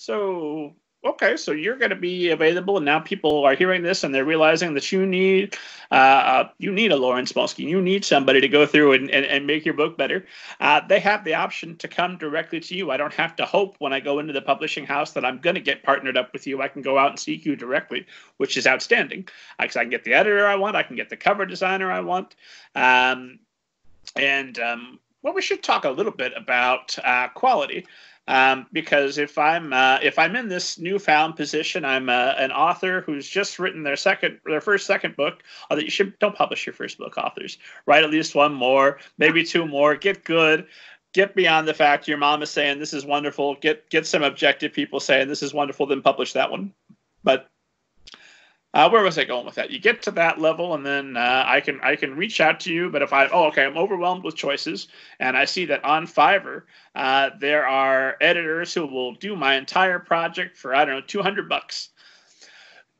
So, okay, so you're going to be available, and now people are hearing this, and they're realizing that you need a Lauren Smulski. You need somebody to go through and make your book better. They have the option to come directly to you. I don't have to hope when I go into the publishing house that I'm going to get partnered up with you. I can go out and seek you directly, which is outstanding. Because I can get the editor I want, I can get the cover designer I want, well, we should talk a little bit about quality. Because if I'm in this newfound position, I'm an author who's just written their second book. Although don't publish your first book, authors. Write at least one more, maybe two more. Get good. Get beyond the fact your mom is saying this is wonderful. Get some objective people saying this is wonderful. Then publish that one. But where was I going with that? You get to that level, and then I can reach out to you. But if I'm overwhelmed with choices, and I see that on Fiverr there are editors who will do my entire project for $200.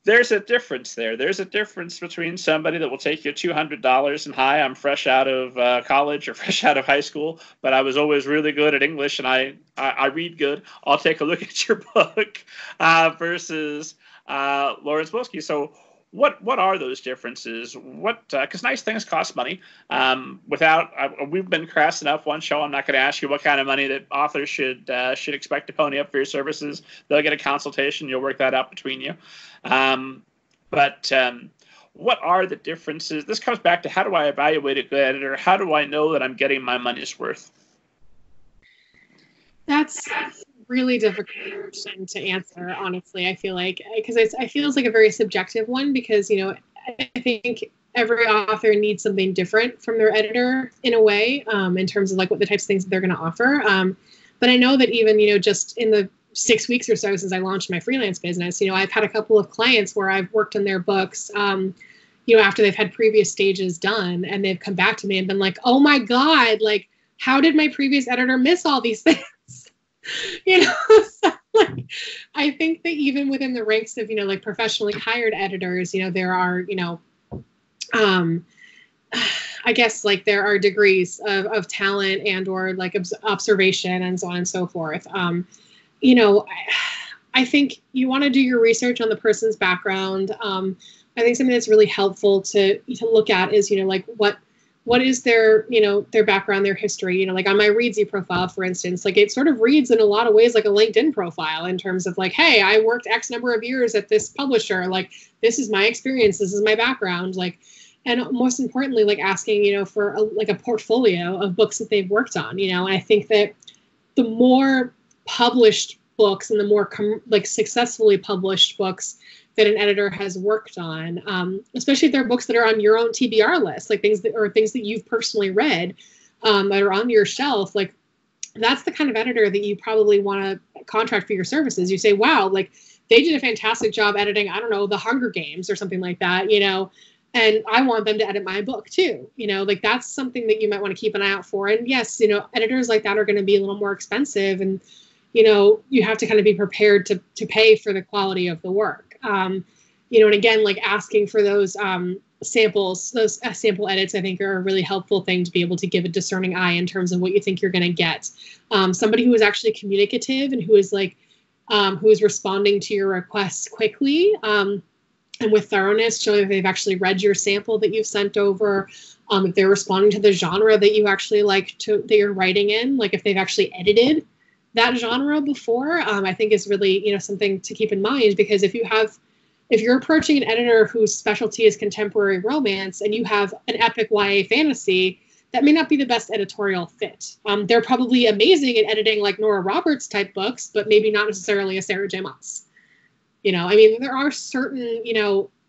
There's a difference there. There's a difference between somebody that will take you $200 and hi, I'm fresh out of college or fresh out of high school, but I was always really good at English and I read good. I'll take a look at your book versus Lauren Smulski. So what are those differences? Because nice things cost money. We've been crass enough one show. I'm not going to ask you what kind of money that authors should expect to pony up for your services. They'll get a consultation. You'll work that out between you. What are the differences? This comes back to how do I evaluate a good editor? How do I know that I'm getting my money's worth? That's really difficult question to answer, honestly. I feel like, because it feels like a very subjective one, because I think every author needs something different from their editor in a way, in terms of like what the types of things that they're going to offer. But I know that even just in the 6 weeks or so since I launched my freelance business, I've had a couple of clients where I've worked on their books, after they've had previous stages done, and they've come back to me and been like, oh my God, like, how did my previous editor miss all these things? So, like, I think that even within the ranks of, like professionally hired editors, there are, I guess like there are degrees of talent and or like observation and so on and so forth. I think you want to do your research on the person's background. I think something that's really helpful to look at is, like what is their, their background, their history, like on my Readsy profile, for instance, like it sort of reads in a lot of ways like a LinkedIn profile in terms of like, hey, I worked X number of years at this publisher. Like, this is my experience. This is my background. Like, and most importantly, like asking, for a portfolio of books that they've worked on, and I think that the more published books and the more successfully published books that an editor has worked on, especially if they're books that are on your own TBR list, like things that you've personally read, that are on your shelf, like that's the kind of editor that you probably want to contract for your services. You say, wow, like they did a fantastic job editing, I don't know, The Hunger Games or something like that, and I want them to edit my book too, like that's something that you might want to keep an eye out for. And yes, editors like that are going to be a little more expensive, and you have to kind of be prepared to pay for the quality of the work. And again, like asking for those samples, those sample edits, I think are a really helpful thing to be able to give a discerning eye in terms of what you think you're going to get. Somebody who is actually communicative and who is responding to your requests quickly, and with thoroughness, showing that they've actually read your sample that you've sent over, if they're responding to the genre that you actually that you're writing in, like if they've actually edited that genre before, I think is really, something to keep in mind, because if you're approaching an editor whose specialty is contemporary romance and you have an epic YA fantasy, that may not be the best editorial fit. They're probably amazing at editing like Nora Roberts type books, but maybe not necessarily a Sarah J. Maas. There are certain,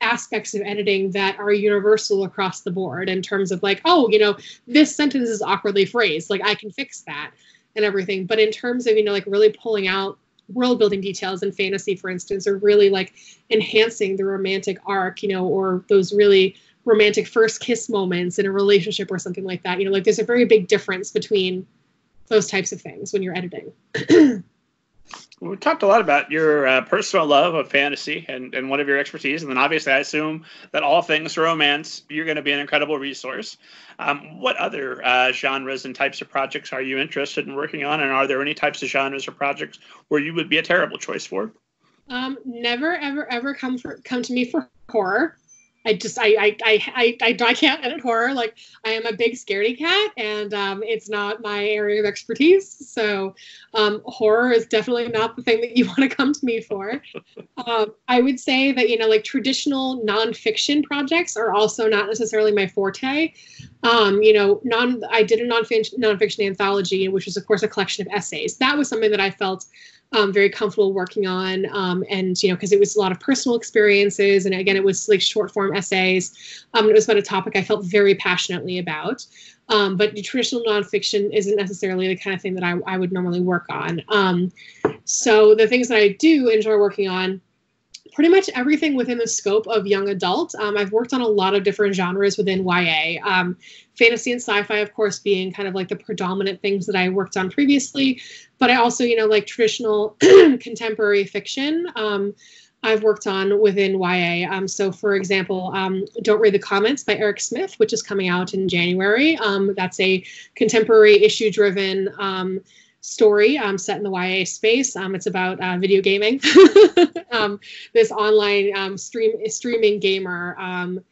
aspects of editing that are universal across the board in terms of like, oh, this sentence is awkwardly phrased, like I can fix that and everything. But in terms of, like really pulling out world building details in fantasy, for instance, or really like enhancing the romantic arc, or those really romantic first kiss moments in a relationship or something like that, like there's a very big difference between those types of things when you're editing. We talked a lot about your personal love of fantasy and one of your expertise. And then obviously, I assume that all things romance, you're going to be an incredible resource. What other genres and types of projects are you interested in working on? And are there any types of genres or projects where you would be a terrible choice for? Never, ever, ever come to me for horror. I can't edit horror. Like, I am a big scaredy cat, and it's not my area of expertise. So horror is definitely not the thing that you want to come to me for. I would say that, like, traditional nonfiction projects are also not necessarily my forte. I did a nonfiction anthology, which was, of course, a collection of essays. That was something that I felt very comfortable working on, and because it was a lot of personal experiences, and again, it was like short form essays. It was about a topic I felt very passionately about. But the traditional nonfiction isn't necessarily the kind of thing that I would normally work on. So the things that I do enjoy working on, pretty much everything within the scope of young adult. I've worked on a lot of different genres within YA. Fantasy and sci-fi, of course, being kind of like the predominant things that I worked on previously. But I also, like traditional contemporary fiction, I've worked on within YA. So, for example, Don't Read the Comments by Eric Smith, which is coming out in January. That's a contemporary issue-driven story set in the YA space. It's about video gaming. This online streaming gamer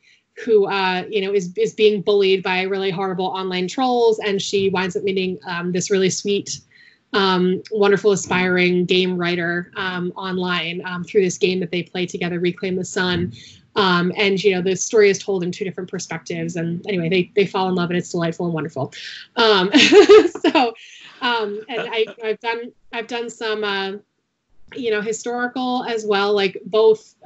who is being bullied by really horrible online trolls, and she winds up meeting this really sweet, wonderful, aspiring game writer online through this game that they play together, Reclaim the Sun. And the story is told in two different perspectives, and anyway, they fall in love, and it's delightful and wonderful. And I've done some historical as well, like both.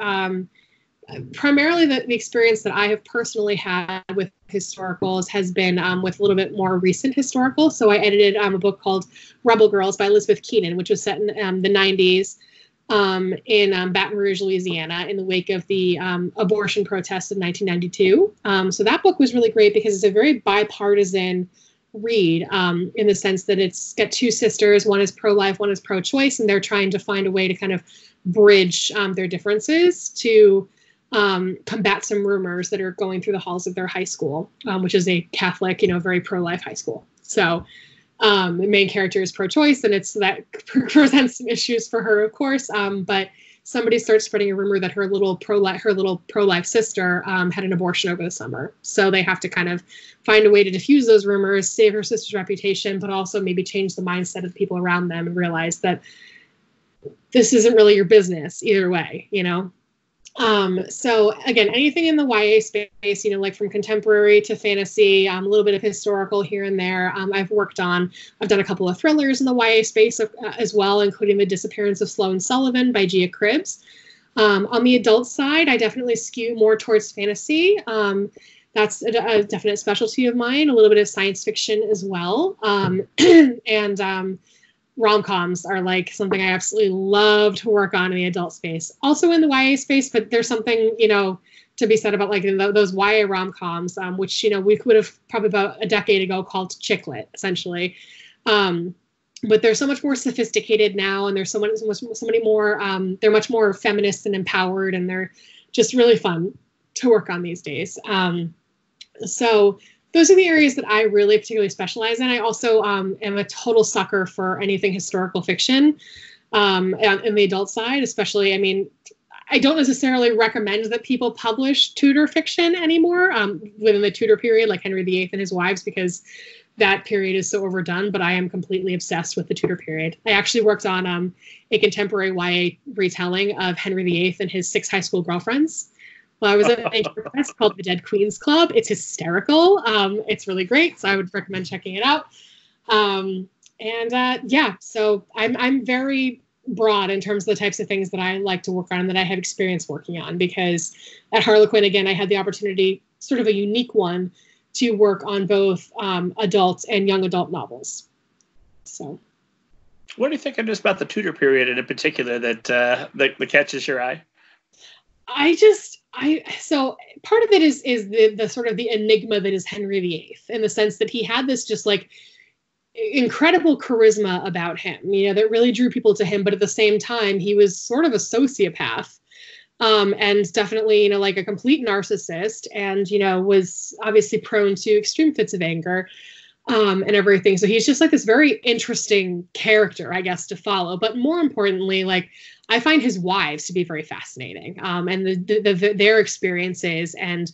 Primarily the experience that I have personally had with historicals has been with a little bit more recent historical. So I edited a book called Rebel Girls by Elizabeth Keenan, which was set in the 90s in Baton Rouge, Louisiana, in the wake of the abortion protests of 1992. So that book was really great because it's a very bipartisan read in the sense that it's got two sisters. One is pro-life, one is pro-choice, and they're trying to find a way to kind of bridge their differences to combat some rumors that are going through the halls of their high school, which is a Catholic, very pro-life high school. So the main character is pro-choice, and that presents some issues for her, of course. But somebody starts spreading a rumor that her little pro-life sister had an abortion over the summer. So they have to kind of find a way to diffuse those rumors, save her sister's reputation, but also maybe change the mindset of the people around them and realize that this isn't really your business either way, So again, anything in the YA space, like from contemporary to fantasy, a little bit of historical here and there. I've done a couple of thrillers in the YA space as well, including The Disappearance of Sloane Sullivan by Gia Cribbs. On the adult side, I definitely skew more towards fantasy. That's a definite specialty of mine, a little bit of science fiction as well. And rom-coms are like something I absolutely love to work on in the adult space. Also in the YA space, but there's something, to be said about like those YA rom-coms, which, we would have probably about a decade ago called chick lit, essentially. But they're so much more sophisticated now, and there's so many more, they're much more feminist and empowered, and they're just really fun to work on these days. So those are the areas that I really particularly specialize in. I also am a total sucker for anything historical fiction in the adult side, especially. I mean, I don't necessarily recommend that people publish Tudor fiction anymore within the Tudor period, like Henry VIII and his wives, because that period is so overdone. But I am completely obsessed with the Tudor period. I actually worked on a contemporary YA retelling of Henry VIII and his 6 high school girlfriends. Well, I was at an Inkyard Press called the Dead Queens Club. It's hysterical. It's really great, so I would recommend checking it out. So I'm very broad in terms of the types of things that I like to work on and that I have experience working on, because at Harlequin, again, I had the opportunity, sort of a unique one, to work on both adult and young adult novels. So, what do you think just about the Tudor period in particular that catches your eye? So part of it is the sort of the enigma that is Henry VIII, in the sense that he had this just like incredible charisma about him, that really drew people to him. But at the same time, he was sort of a sociopath, and definitely, like a complete narcissist, and, was obviously prone to extreme fits of anger, and everything. So he's just like this very interesting character, I guess, to follow. But more importantly, like, I find his wives to be very fascinating, and their experiences, and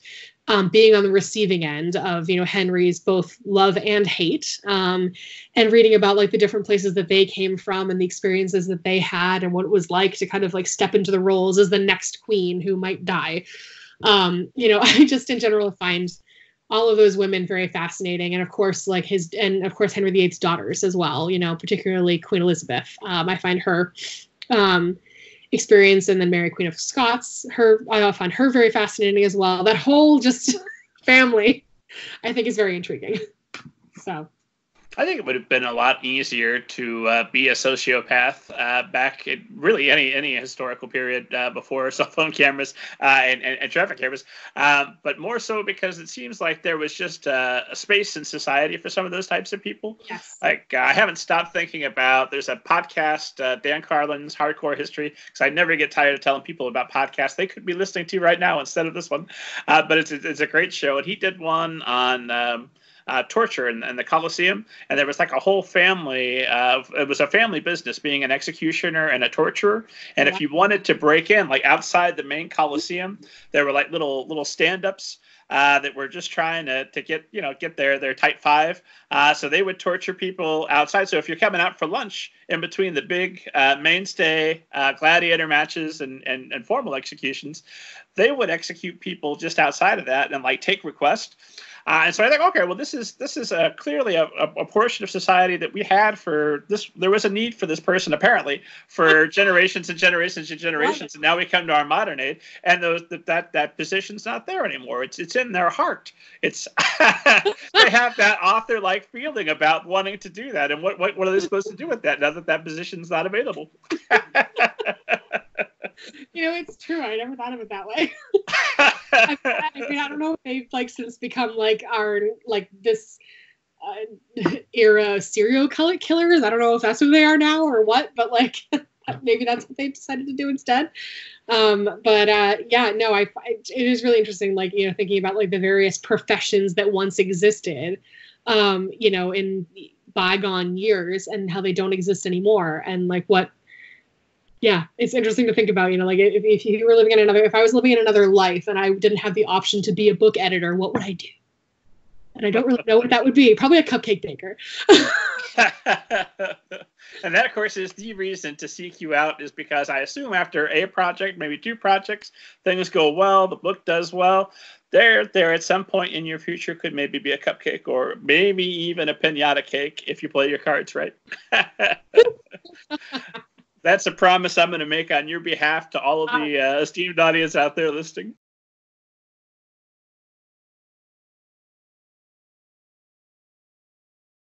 being on the receiving end of, Henry's both love and hate, and reading about like the different places that they came from and the experiences that they had and what it was like to kind of like step into the roles as the next queen who might die. I just in general find all of those women very fascinating. And of course, Henry VIII's daughters as well, particularly Queen Elizabeth. I find her experience, and then Mary Queen of Scots, I find her very fascinating as well. That whole just family, I think, is very intriguing. So I think it would have been a lot easier to be a sociopath back in really any historical period before cell phone cameras and traffic cameras, but more so because it seems like there was just a space in society for some of those types of people. Yes. Like I haven't stopped thinking about, there's a podcast, Dan Carlin's Hardcore History, because I never get tired of telling people about podcasts they could be listening to right now instead of this one. But it's a great show, and he did one on torture in the Colosseum, and there was like a whole family. It was a family business, being an executioner and a torturer. And if you wanted to break in, like outside the main Colosseum, there were like little stand-ups that were just trying to get their type 5. So they would torture people outside. So if you're coming out for lunch in between the big mainstay gladiator matches and formal executions, they would execute people just outside of that and like take requests. And so I think, okay, well, this is clearly a portion of society that we had for this. There was a need for this person, apparently, for generations and generations and generations. And now we come to our modern age, and that position's not there anymore. It's in their heart. It's they have that author-like feeling about wanting to do that. And what are they supposed to do with that now that position's not available? It's true. I never thought of it that way. I don't know if they've like since become like our like this era serial killers. I don't know if that's who they are now or what, but like maybe that's what they decided to do instead. It is really interesting, like, thinking about like the various professions that once existed, in bygone years, and how they don't exist anymore, and like what. Yeah, it's interesting to think about, like if you were if I was living in another life and I didn't have the option to be a book editor, what would I do? And I don't really know what that would be. Probably a cupcake baker. And that, of course, is the reason to seek you out, is because I assume after a project, maybe 2 projects, things go well, the book does well. There at some point in your future could maybe be a cupcake, or maybe even a piñata cake if you play your cards right. That's a promise I'm going to make on your behalf to all of the esteemed audience out there listening.